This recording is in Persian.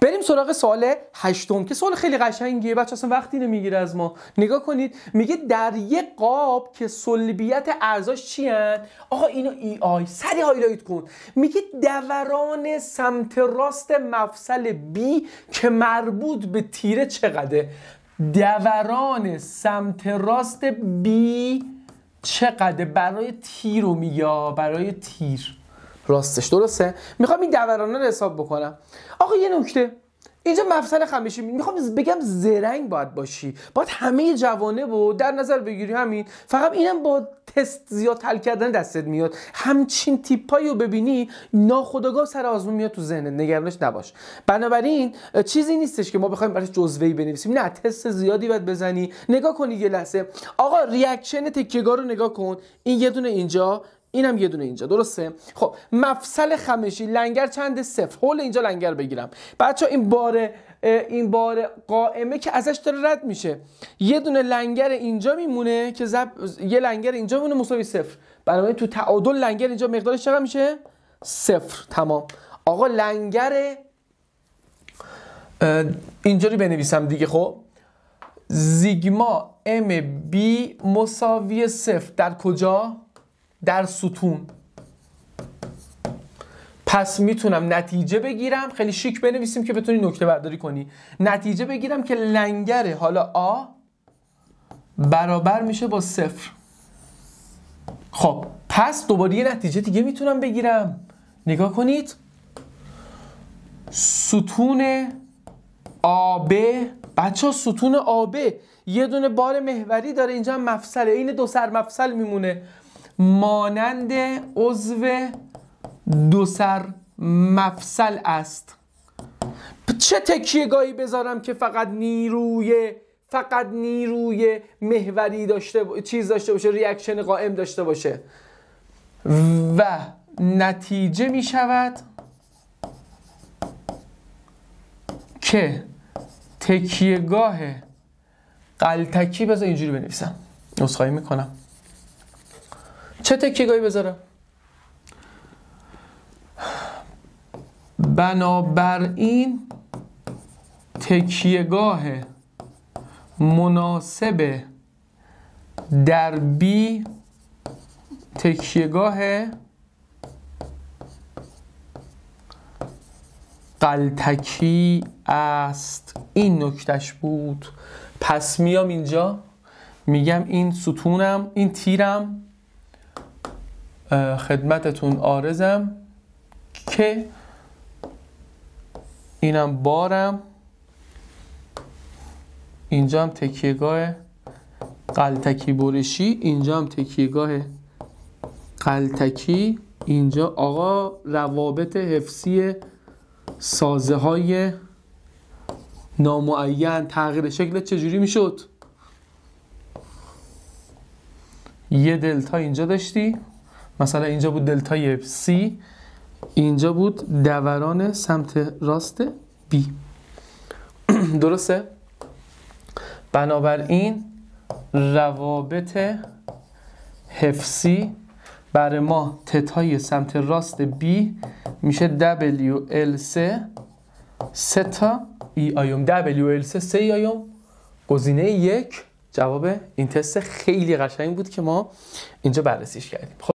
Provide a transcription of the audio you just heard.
بریم سراغ سوال هشتم که سوال خیلی قشنگیه بچه، اصلا وقتی نمیگیره از ما. نگاه کنید، میگه در یک قاب که سلبیت اعضاش چی هن؟ آقا اینو ای آی سری هایلایت کن. میگه دوران سمت راست مفصل بی که مربوط به تیره چقدره؟ دوران سمت راست بی چقدر برای تیر رو میگه، برای تیر راستش، درسته؟ میخوام این دورانه رو حساب بکنم. آقا یه نکته اینجا مفصل خمیشی، میخوام بگم زرنگ باید باشی، باید همه جوانب رو در نظر بگیری. همین فقط اینم با تست زیاد حل کردن دستت میاد، همچین تیپایی رو ببینی ناخودآگاه سر آزمون میاد تو ذهنت، نگرانش نباش. بنابراین چیزی نیستش که ما بخوایم براش جزوه‌ای بنویسیم، نه تست زیادی باید بزنی. نگاه کنی یه لحظه، آقا ریاکشن تکیه‌گاه رو نگاه کن، این یه دونه اینجا، اینم یه دونه اینجا، درسته؟ خب مفصل خمشی لنگر چنده؟ 0. حول اینجا لنگر بگیرم بچه. این بار قائمه که ازش داره رد میشه، یه دونه لنگر اینجا میمونه که یه لنگر اینجا میمونه مساوی 0. بنابراین تو تعادل لنگر اینجا مقدارش چقدر میشه؟ 0. تمام. آقا لنگر اینجوری بنویسم دیگه. خب زیگما ام بی مساوی 0 در کجا؟ در ستون. پس میتونم نتیجه بگیرم، خیلی شیک بنویسیم که بتونی نکته برداری کنی. نتیجه بگیرم که لنگر حالا آ برابر میشه با 0. خب پس دوباره یه نتیجه دیگه میتونم بگیرم. نگاه کنید، ستون AB بچه ها، ستون AB یه دونه بار محوری داره، اینجا هم مفصله، این دو سر مفصل میمونه، مانند عضو دو سر مفصل است. چه تکیه‌گاهی بذارم که فقط نیروی محوری چیز داشته باشه، ریاکشن قائم داشته باشه؟ و نتیجه می شود که تکیه‌گاه غلطکی، بذار اینجوری بنویسم، عذرخواهی میکنم. چه تکیه‌گاهی بذارم؟ بنابراین تکیه‌گاه مناسب در بی تکیه‌گاه غلطکی است. این نکتهش بود. پس میام اینجا میگم این ستونم، این تیرم، خدمتتون عارضم که اینم بارم، اینجا هم تکیه‌گاه غلطکی برشی، اینجا هم تکیه‌گاه غلطکی، اینجا آقا روابط حفظی سازه های نامعین. تغییر شکل چجوری میشد؟ یه دلتا اینجا داشتی، مثلا اینجا بود دلتای C، اینجا بود دوران سمت راست B. درسته؟ بنابراین روابط حفظی برای ما تتای سمت راست B میشه WL3 3 تا ای آیوم. WL3 3 ای آیوم گزینه 1. جواب این تست خیلی قشنگ بود که ما اینجا بررسیش کردیم.